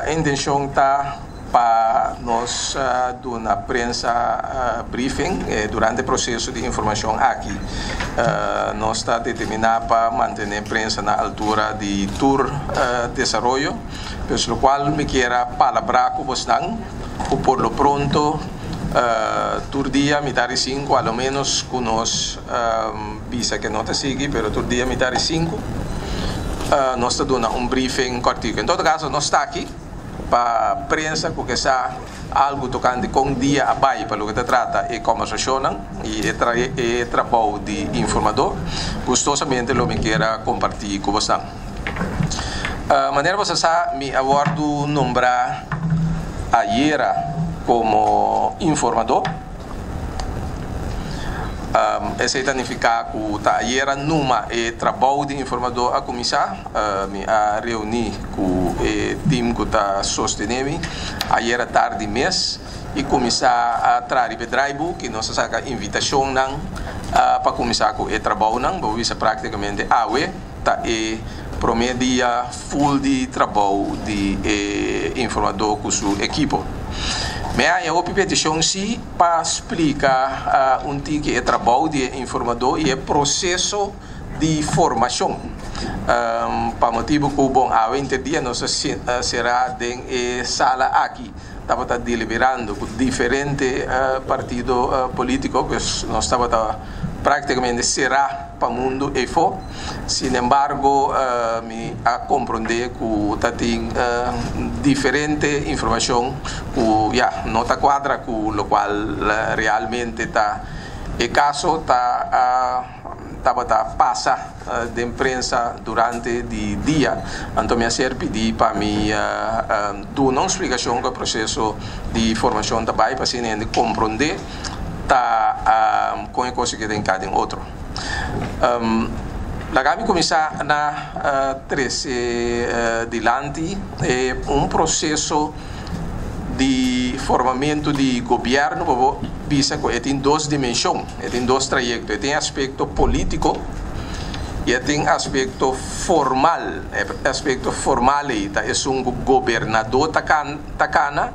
a intenção está para nós dar uma prensa briefing durante o processo de informação aqui. Nós está determinado para manter a prensa na altura de tour desenvolvimento, pelo qual me quero palabrar com vocês, por lo pronto, tour dia me dar 5, ao menos com nós, visa que não te sigue, mas tour dia me dar 5, nós está dando briefing cortico. Em todo caso, nós está aqui para a prensa, porque está algo tocante com dia abaixo, para o que se trata e conversação e trabalho de informador. Gostosamente, eu me quero compartilhar com vocês. Maneira você sabe, me abordo nombrar a Yera como informador. Esse significa que a Yera numa trabalho de informador a começar, me a reunir com o time que está sustentando a Yera tarde mês e começar a trazer bedrive que nós saca invitação para começar com o trabalho não, vou ver praticamente tá promedia full de trabalho de informador com sua equipe. Mas eu vou petição sim para explicar que é trabalho de informador e é processo de formação. Para motivo que o bom dia nós será em sala aqui. Estava deliberando com diferentes partidos políticos, nós estava praticamente será para o mundo e for. Sin embargo, me a compreender que tem diferente informação que não está quadra com o qual realmente está e caso passa de imprensa durante o dia. Então me serve para mim dar uma explicação do processo de formação também para se compreender com a coisa que tem cada outro. La kami começar na 13 dilante é processo de formamento de governo visa que tem duas dimensões, tem dois trajetos, tem aspecto político e tem aspecto formal. Aspecto formal é governador tacana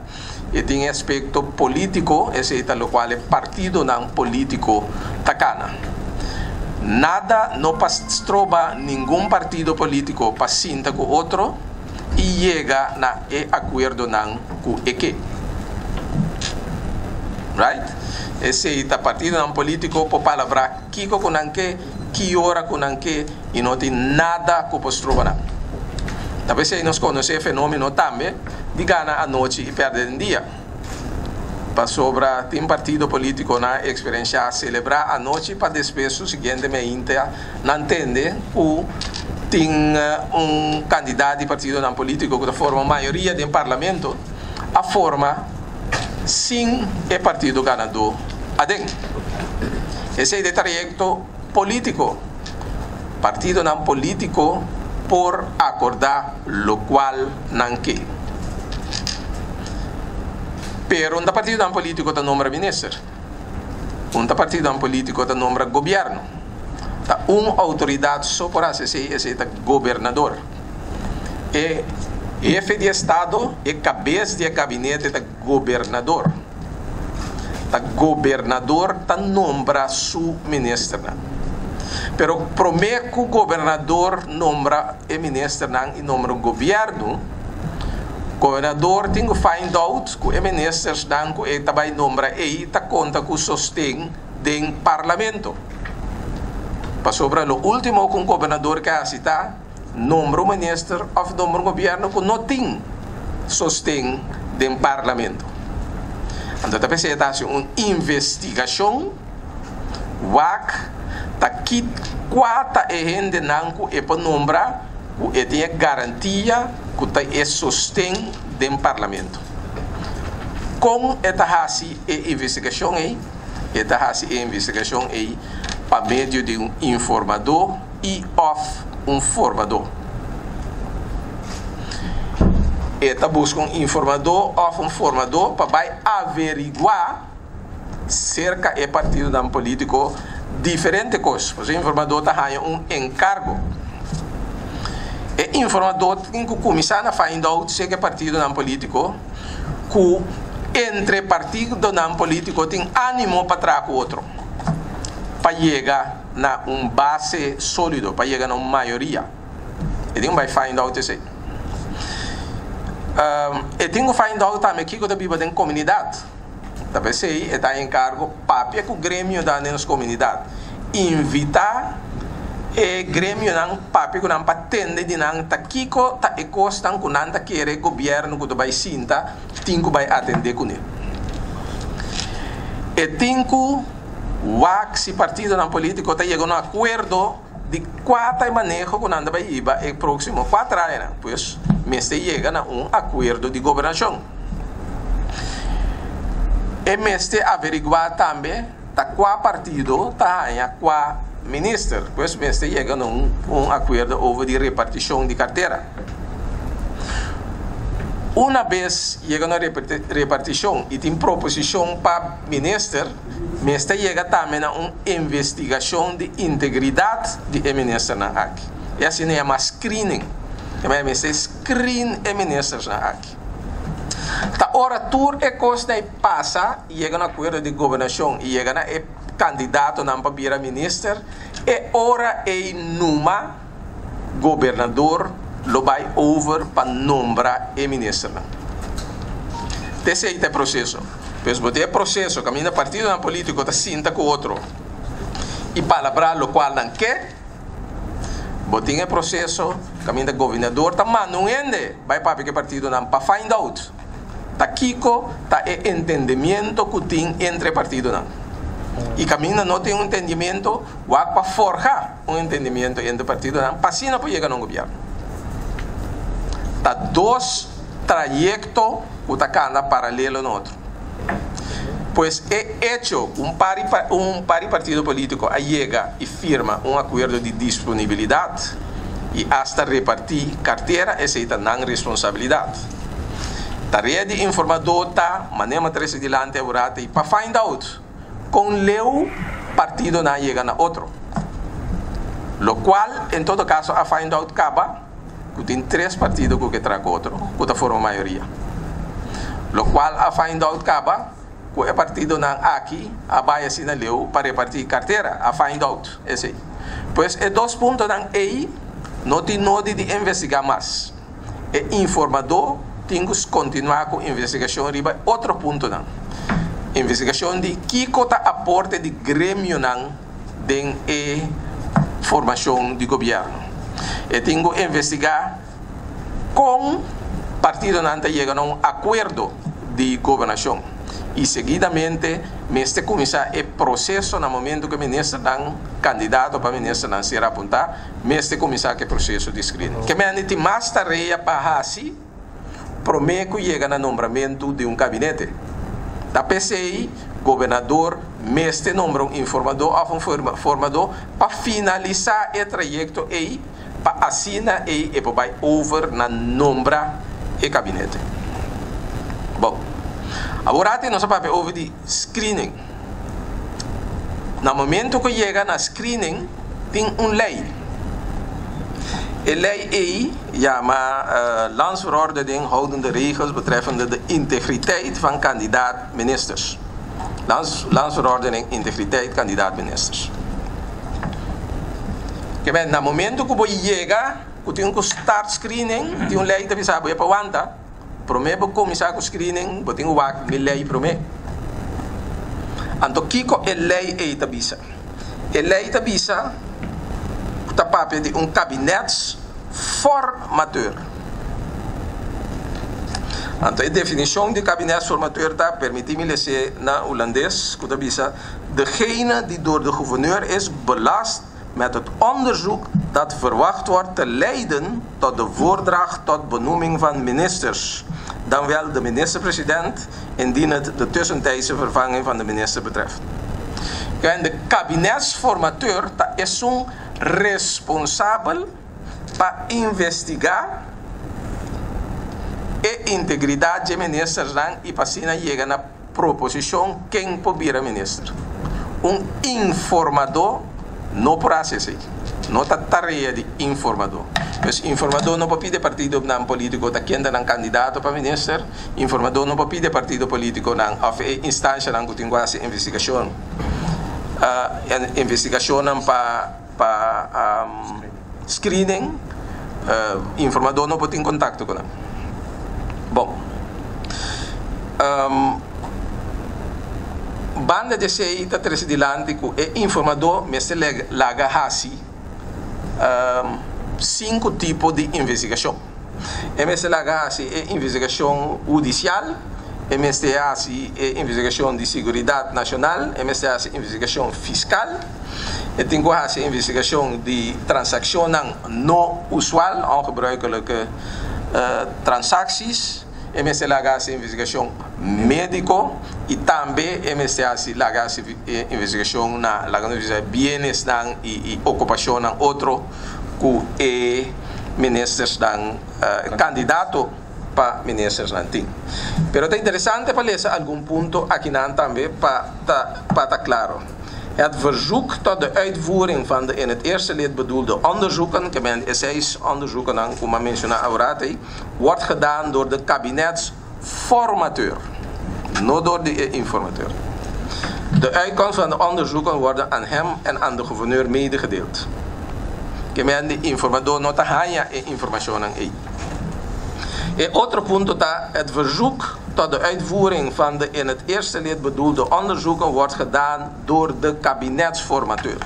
e tem aspecto político, esse é o qual é partido não político tacana. Nada não trova nenhum partido político para sinta com outro e chega na acordo não com que. Right? Esse é o partido não político para palavra kiko com que hora com e não tem nada que possa trovar não. Talvez se nós conhecemos o fenômeno também de ganhar a noite e perder o dia. Para sobre tem partido político na experiência celebrar a noite para depois o seguinte não entende que tem candidato de partido não político que forma a maioria do parlamento a forma sim é partido ganador adem. Esse é o trajeto político, partido não político por acordar lo qual não quer. Pero un partido político te nombra ministro, un partido político te nombra gobierno, una autoridad superior ese es gobernador, jefe de estado e cabeça de gabinete de gobernador. O governador te nombra su ministro. Pero primeiro que o governador nombra o ministro e nombra o governo, o governador tem que find out que o ministro também nombra e conta com o sustento do parlamento. Para sobre o último que o governador que está nombra o ministro ou nombra o governo que não tem sustento do parlamento. Então, está pensando uma investigação, que quatro gente não é para nombrar, que tem garantia que é sustento do parlamento. Com essa investigação aí, para meio de um informador e um formador. Eta busca um informador ou um formador para averiguar cerca é partido da político diferente coisa. O informador está ganhando um encargo E informador tem que começar a find out se que partido não político que entre partido não político tem ânimo para trazer o outro, para chegar na base sólido, para chegar na maioria. E tem que find out isso. E tem que find out também que eu vivo em comunidade. Talvez aí está em cargo papia que o grêmio dá nas comunidades. Invitar e grêmio não papia que não patende de não tá kiko tá e costan que não tá querer governo que vai sinta tem que vai atender com ele. E tem que se partido não político está chegando a um acordo de quatro manejo que não vai ir e próximo 4 anos, pois mestre chega a um acordo de governação. E mestre averiguar também tá qual partido tá em qual ministro, pois mestre chega a um acordo over de repartição de carteira. Uma vez chega na repartição e tem proposição para ministro, mestre chega também a uma investigação de integridade de ministro na aqui. E assim é uma screening. Mestre screen ministros na aqui. Ta ora tur e costa passa e chega na acordo de governação e chega na candidato na para ministro e ora é numa governador lo vai over para nombrar o ministro. Esse é o processo. Pois o processo, caminha partido na político está sinta com outro e palavra lo qual não quer. Botinha é processo, caminha governador está manuende vai para que partido não para find out. Tá kiko, tá entendimento que tem entre partido não. E caminha não tem entendimento, vai para forjar entendimento entre partido não, para assim não pode chegar no governo. Tá 2 trayectos que está cada paralelo no outro. Pois é hecho pari partido político chega e firma um acordo de disponibilidade e hasta repartir carteira, essa é não responsabilidade. Tarefa de informador tá, maneira três adiante e para find out com leu partido não chega na outro. Lo qual, em todo caso, a find out acaba que tem 3 partidos que traga outro, que forma maioria. Lo qual a find out acaba que o partido não aqui, a baia se não leu para repartir carteira, a find out, esse aí. Pois é 2 pontos não aí, não tem node de investigar mais. É informador tem que continuar com a investigação riba outro ponto não. Investigação de que cota aporte de grêmio não den e formação de governo. E tem que investigar com partido não chega a um acordo de governação. E seguidamente, mestre começar o processo no momento que o ministro não candidato para o ministro não será apontar, mestre começar o processo de screening. Que me tem mais tarefa para assim, promete que chega no nombramento de um gabinete. Da PCI, governador, mestre nombra um informador ou um formador para finalizar o trajeto e para assinar e para over na nombra e gabinete. Bom, agora nós vamos over de screening. No momento que chega na screening, tem uma lei. A lei chama Landsverordening houdende regels betreffende de integriteit van kandidaat-ministers. Landsverordening integriteit kandidaat-ministers. No momento que você chega, que tem que start screening, tem uma lei que avisa para aguentar. Promete começar com screening, você tem que lei promete. Então, que é lei que avisa? A lei que avisa está papel de um gabinete formateur. Então, a definição de gabinete formateur está permitindo lezen na holandês, que avisa, degene die door de gouverneur is belast met het onderzoek dat verwacht wordt te leiden tot de voordracht tot benoeming van ministers, dan wel de minister-president, indien het de tussentijdse vervanging van de minister betreft. En de kabinetsformateur is een responsabel para investigar a integridade de ministros e para assim chegar na proposição quem pode vir a ministro. Um informador não por assim. Nota tarea de informador. Dus informador não pode partido não político da quem não candidato para minister. Informador não pode partido político não of instância não que tem quase investigação. Investigação para screening. Informador não pode ter contato com ele. Bom. Banda de sei ta tresidilante ku e informador meste laga hasi 5 tipos de investigação. Meste laga hasi e investigação judicial, meste hasi e investigação de segurança nacional, meste hasi investigação fiscal, e tem hasi investigação de transação não usual, ongebruikelijke transacties. MSC Lagasse investigação médico e também MSC Lagasse investigação na bienes e ocupação na outro que ministros dan candidato para ministros nanti. Pero é interessante para ler algum ponto aqui também para estar claro. Het verzoek tot de uitvoering van de in het eerste lid bedoelde onderzoeken, ik ben SI's-onderzoeken aan Kuma Mensuna Aurati, wordt gedaan door de kabinetsformateur, niet door de informateur. De uitkomst van de onderzoeken worden aan hem en aan de gouverneur medegedeeld. Ik ben de informateur not haya e informatie aan hij. En otro punto dat het verzoek tot de uitvoering van de in het eerste lid bedoelde onderzoeken wordt gedaan door de kabinetsformateur.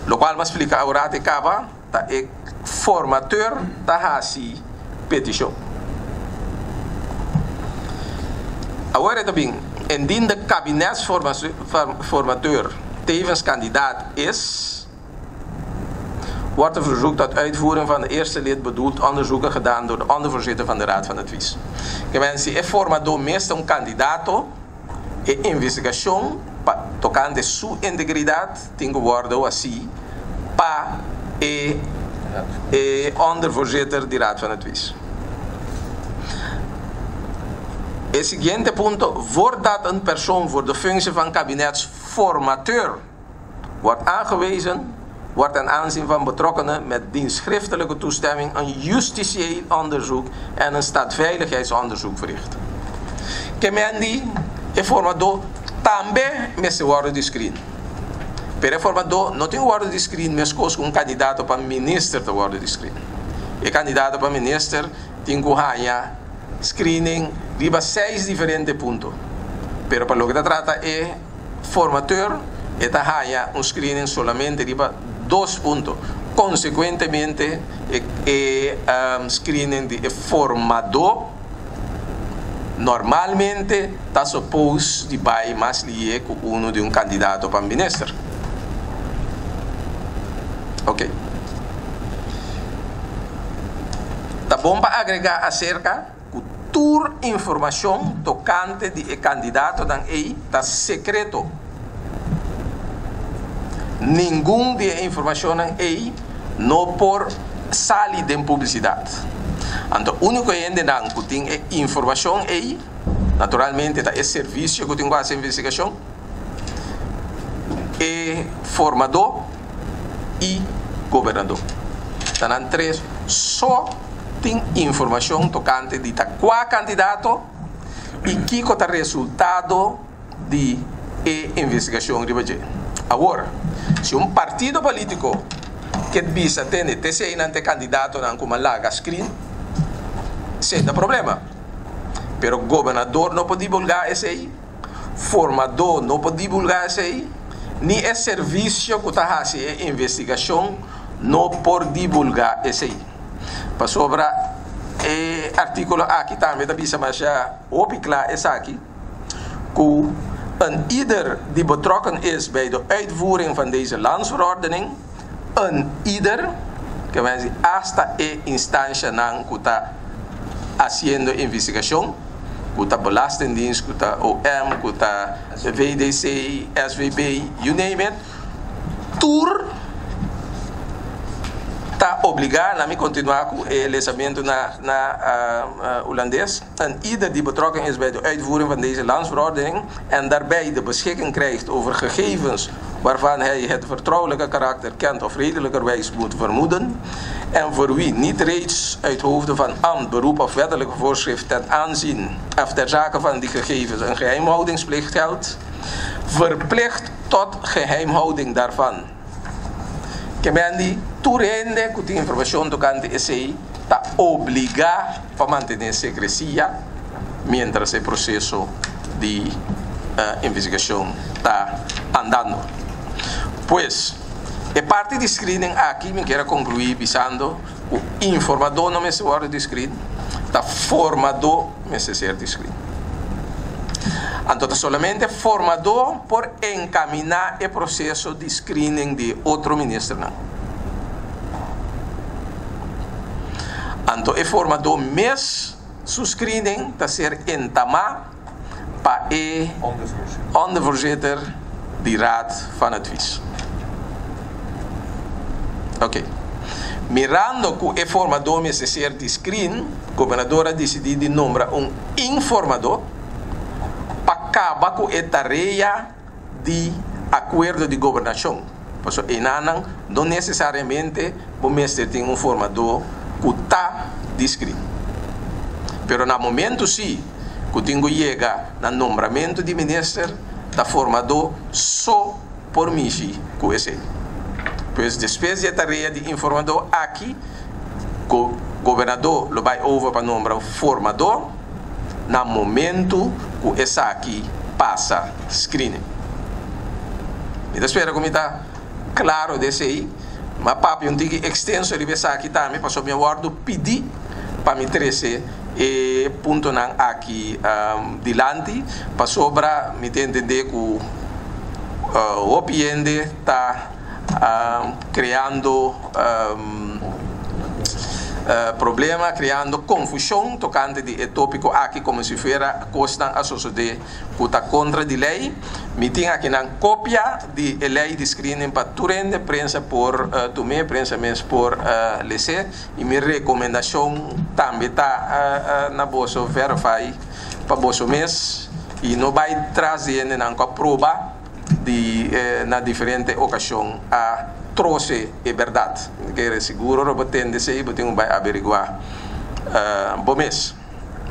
Lo qual mas explica agora te cava dat ik formateur ta hasi petition. Agora também, indien de kabinetsformateur tevens kandidaat is, wordt een verzoek tot uitvoering van de eerste lid bedoeld onderzoeken gedaan door de ondervoorzitter van de Raad van Advies. Que formador meestal candidato e investigação tocante sua integridade tem que worden assim para e ondervoorzitter de Raad van Advies. Het seguinte punto, voordat een persoon voor de functie van kabinetsformateur wordt aangewezen, wordt ten aanzien van betrokkenen met diens schriftelijke toestemming een justitieel onderzoek en een staatsveiligheidsonderzoek verricht. Kemendi e formador também messe worden de screen. Per e formador não tem worden de screen mes com um candidato para minister te worden de screen. E candidato para minister tem que ganhar screening riba 6 diferentes puntos. Pero para lo que trata é formateur e ta ganha un screening solamente riba 2 puntos. Consequentemente, screening de formador normalmente está suposto de vai mais lié com um de um candidato para minister. Ok. Tá bom para agregar acerca tour informação tocante de candidato dan ei tá secreto. Nenhum de informação aí não por sair de publicidade. Então, o único que tem é informação aí, naturalmente, é serviço que tem com essa investigação, é formador e governador. Então, três só tem informação tocante de qual candidato e que é o resultado de investigação de budget. Agora, se um partido político que visa ter TCI nante candidato não como laga screen, sem problema. Pero o governador não pode divulgar esse aí, formador não pode divulgar esse aí, nem é serviço que está fazendo investigação não pode divulgar esse aí. Para sobre artigo aqui também, visa mas já opiclar esse aqui, que een ieder die betrokken is bij de uitvoering van deze landsverordening, een ieder, que vai dizer, hasta e instância não que está haciendo investigação, que está Belastingdienst, que está OM, que está VDC, SVB, you name it, tour está obrigado a continuar com o lesamento na holandês. En ieder die betrokken is bij de uitvoering van deze landsverordening en daarbij de beschikking krijgt over gegevens waarvan hij het vertrouwelijke karakter kent of redelijkerwijs moet vermoeden, en voor wie niet reeds uit hoofde van ambt, beroep of wettelijke voorschrift ten aanzien of ter zake van die gegevens een geheimhoudingsplicht geldt, verplicht tot geheimhouding daarvan. Kemendi toerende kuti informação tocante esse ta obliga para manter secrecia mientras el proceso de investigación está andando. Pues, a parte de screening aqui, me quero concluir pisando o informador não me se pode de screen, tá formador me se ser de screen. Então, solamente formador por encaminar o processo de screening de outro ministro, não. Então, o formador mesmo su screening está ser entamar para o ondervoorzitter de raad van advies. Ok. Mirando que o formador me se ser de screen, o governador decidiu de nombrar informador para acabar com a tarefa de acordo de governação. Por isso, não necessariamente o mestre tem formador que está de screen. Pero no momento sim, que tenho chega no nombramento de ministro, da formador só por mim que esse. Pois depois da tarefa de informador aqui, o governador lo vai over para nombrar formador, no momento que esse aqui passa screening. Me espera como está claro desse aí, mas papi um tique extenso de essa aqui também passou meu guardo pedir para me trazer e ponto não aqui dilante para sobra me entender que o OPN está criando problema, criando confusão tocante de tópico aqui como se fosse costa a sociedade que está contra a lei. Me tem aqui na cópia de lei de screening para turende prensa por tomé prensa mesmo por lese e minha recomendação também está na bolsa verify para bolsa mês e não vai trazer nem com a prova de na diferente ocasião a trouxe é verdade. Quero seguro que pretende ser, eu vai averiguar bom mês.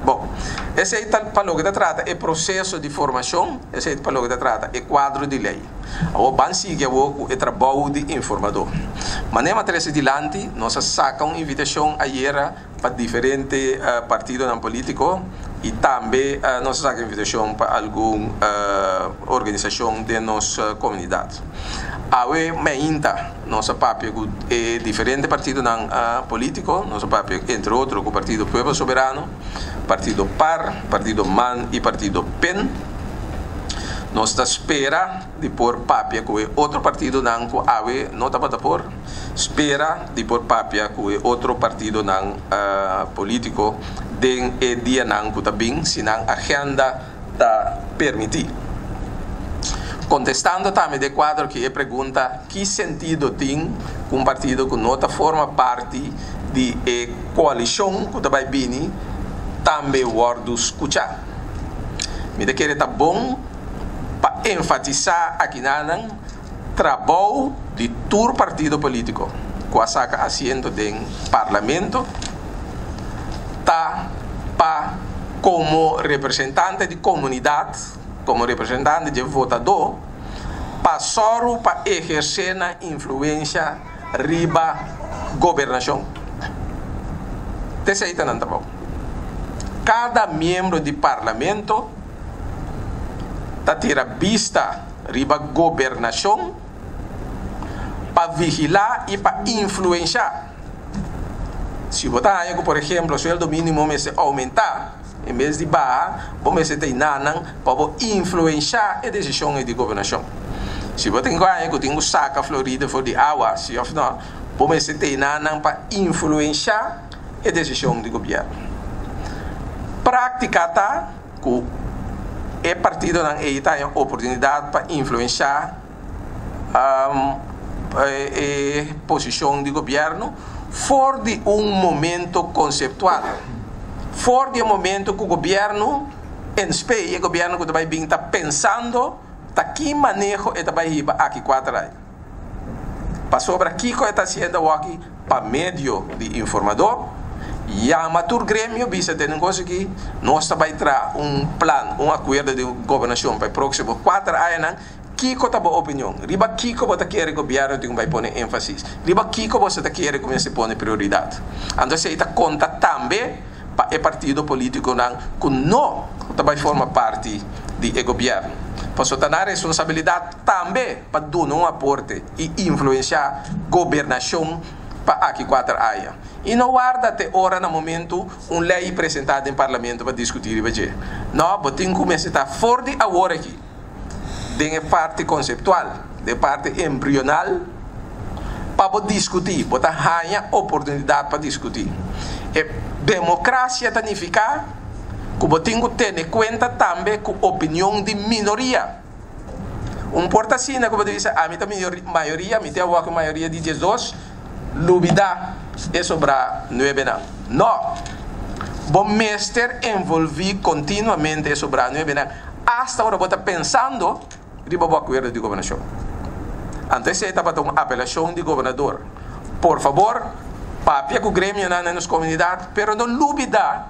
Bom, esse é o que trata é processo de formação, esse é o que trata é quadro de lei. O bansi que é trabalho de informador. Mas nem matéria dilante, nós sacamos uma invitação ayer para diferentes partidos políticos e também nós sacamos invitação para alguma organização de nossa comunidade. Awe meinta nosso papel é diferente partido político, nosso papel entre outros o Partido Pueblo Soberano, Partido PAR, Partido MAN e Partido PEN. Nós está espera de por papel com outro partido não que awe não está para por espera de por papel com outro partido não político den dia não que também se não agenda está permitir. Contestando também de quadro que pergunta que sentido tem um partido que não forma parte de coalição que vai vir também o escuchar. Me quer está bom para enfatizar aqui na trabalho de todo partido político que a saca assento do parlamento tá para como representante de comunidade, como representante de votador, passou para exercer a influência riba governação. Terceiro não tá bom. Cada membro do parlamento está tira vista riba governação para vigilar e para influenciar. Se botar aí, por exemplo, o sueldo mínimo me se aumentar, em vez de baixar, vamos ter nanan para influenciar a decisão de governação. Se você tem que tem saca Florida for de água, se não, vamos ter nanan para influenciar a decisão de governo. Prática tá que o partido não tem a oportunidade para influenciar a posição de governo fora de momento conceptual. Fora de momento que o governo, em espécie, o governo que vai vir está pensando Taki manejo eta bahiba aqui 4 anos. Para sobre Kiko está haciendo aqui para meio de informador. E a matur grêmio bisa ter um coisa que nós vai trazer plan, acordo de governação para o próximo 4 anos. Kiko tá boa opinião. Riba Kiko bota querer governo de vai pôr ênfase. Riba Kiko bota querer começar a pôr prioridade. Então se está conta também para o partido político não que não vai formar parte do governo. Posso ter a responsabilidade também para dar aporte e influenciar a governação para aqui 4 anos. E não guarda até hora no momento lei apresentada em parlamento para discutir e não, mas tem que começar a fora de agora aqui. De parte conceptual, de parte embrional, para discutir, para ter oportunidade para discutir. E democracia significa que tem que ter em conta também com a opinião de minoria. Porta assim, como diz, a maioria, a maioria de 12, dúvida é sobre 9 não. Não. Bom mestre envolver continuamente sobre 9 não. Hasta agora você está pensando riba o acordo de governação. Antes você estava uma apelação de governador. Por favor, papia com o grêmio na nossa comunidade, pero não dúvida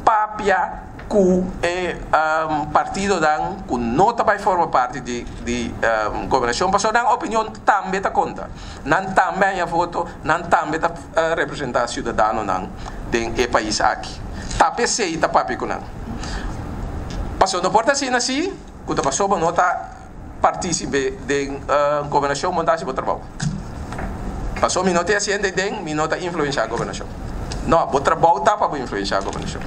papia com o partido que não vai formar parte de governação, mas a opinião também está conta. Não também a voto, não também está representar cidadão do país aqui. Tá PC e tá papi com não. Passou no porta assim, quando passou, não está participe da governação, montagem do trabalho. Passou, não está assim, não está influenciar a governação. Não, o trabalho está para influenciar a governação.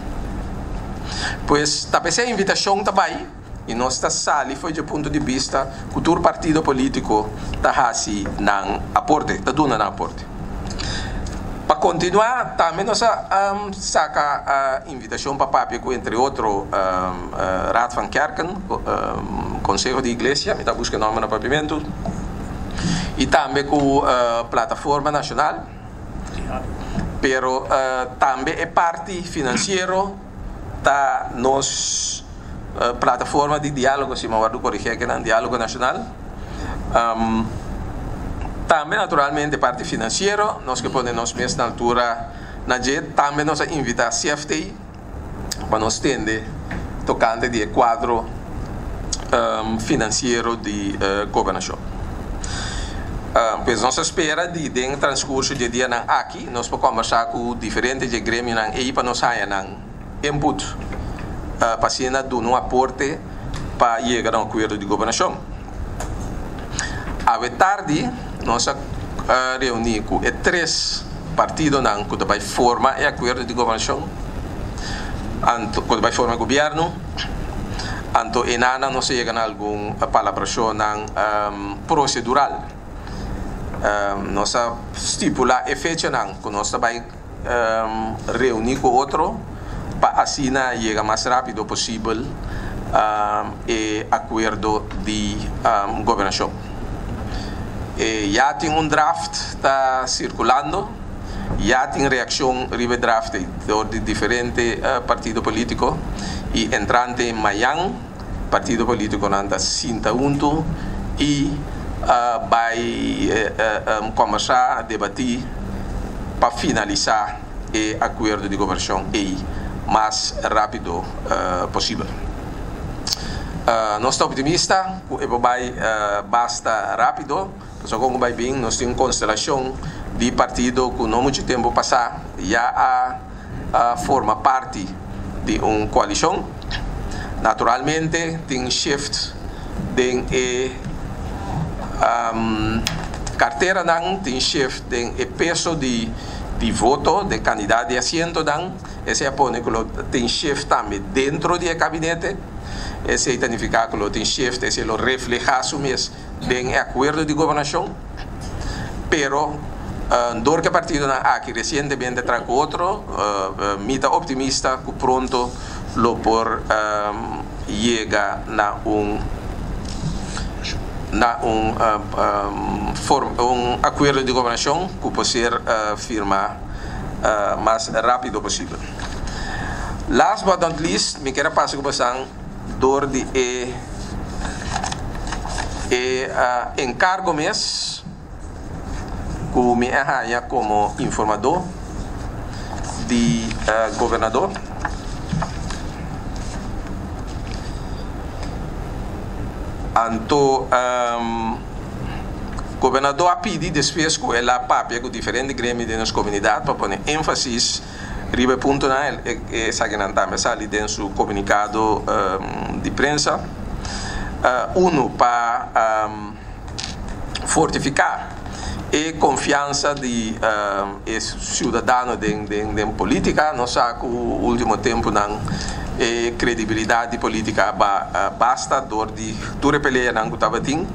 Pois, tá pensando a invitação também, e nós está sali foi do ponto de vista que o partido político está assim não aporte, está dando não aporte. Para continuar, também nós saca a invitação para Papico, entre outros, Raad van Kerken, Conselho de Igreja, está buscando nome no papimento, e também com a Plataforma Nacional, pero também é parte financeira da nossa plataforma de diálogo, se me guardo corrigir que é um diálogo nacional. Também, naturalmente, parte financeira, nós que podemos mesmo na altura na JET, também nós invita a CFT para nos atender tocante de quadro financeiro de governação. Pois nós espera de dentro do transcurso de dia aqui, nós podemos conversar com diferentes de grêmio e para nós sair input para ser um aporte para chegar a um acordo de governação. À tarde, nós reunimos com 3 partidos que vai formar o acordo de governação, que vai formar o governo. Então, enana nós chegamos a alguma palabração procedural. Nós estipula a fecha que nós vai reunir com outro para assim chegar mais rápido possível e acordo de governação. Já tem draft está circulando, já tem reação ribe draft de diferentes partidos políticos e entrante em Mayang, partido político nanda Sinta Unto e vai começar a debater para finalizar o acordo de governação e mais rápido possível. Nós estamos optimistas que vai basta rápido, porque como vai bem, nós temos uma constelação de partido que não muito tempo passar já forma parte de uma coalição. Naturalmente, tem shift de carteira não tem shift de peso de voto de candidato de assento não esse apone que tem shift também dentro do gabinete esse significa que tem shift esse lo refleja mesmo em acordo de governação pero dor que partido na aqui recentemente trago outro mita optimista que pronto lo por llega na acordo de governação que pode ser firmado mais rápido possível. Last but not least, me quero passar com você dor de encargo mes que me arranha como informador de governador. Anto governador a pedi después que ela papia com diferentes grêmios de nossa comunidade para pôr ênfase ribe ponto na essa que não também sali dentro do comunicado de prensa para fortificar a confiança de cidadão de política. Nós sabemos que o último tempo não credibilidade política basta dor de toda peleia não estava tendo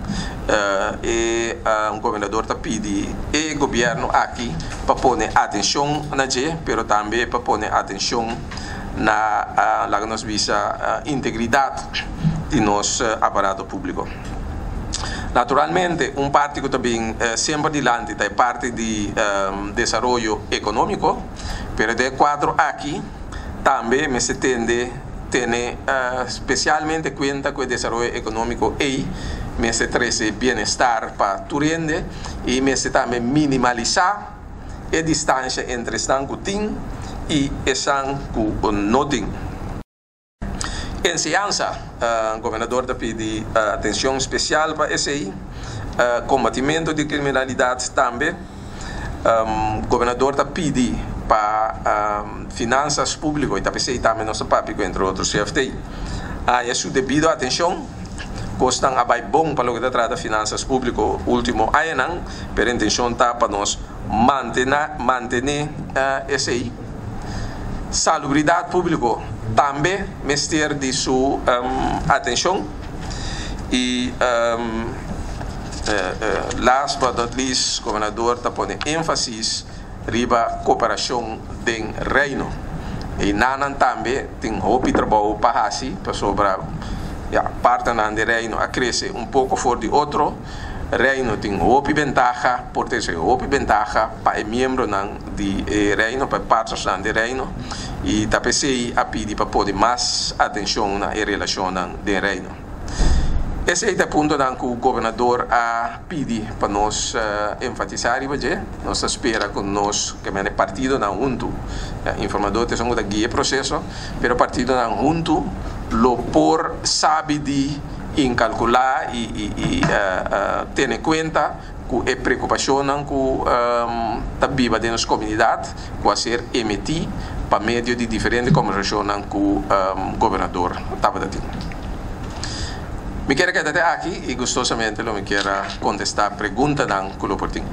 governador está pedindo e governo aqui para pôr atenção na G, pero também para pôr atenção na nos visa integridade de nosso aparato público. Naturalmente, parte que também sempre dilante da parte de desenvolvimento econômico, pero de quadro aqui também me se tende especialmente conta com o desenvolvimento econômico e me se trazer bem-estar para turende e me se também minimalizar a distância entre estão que tem e estão que não tem. Em ciência, o governador está pedindo atenção especial para esse combatimento de criminalidade também. O governador está pedindo para finanças públicas e também nosso papel, entre outros, CFT. É sua devida atenção, costam a bom para o que trata de finanças públicas último ano, pero a intenção está para nós manter esse salubridade pública também mestre de sua atenção e last but not least, o governador está pondo ênfase riba cooperação do reino e nanan também tem hopi trabalho para sobrar parte do reino a crescer pouco fora de outro reino tem hopi ventaja por ter hopi ventaja para membro do reino para partes do reino e também a pedir para poder mais atenção na relação do reino. Esse é o ponto que o governador a pedir para nós enfatizar e nós espera que nós que é partido não junto informador tem um guia processo, mas o partido não junto lo por sabe de calcular e ter em conta que a preocupação que está viva dentro da comunidade que a ser emitida para meio de diferentes conversações que o governador estava tendo. Me quero quedar aqui e gostosamente me quero contestar perguntas que eu tenho.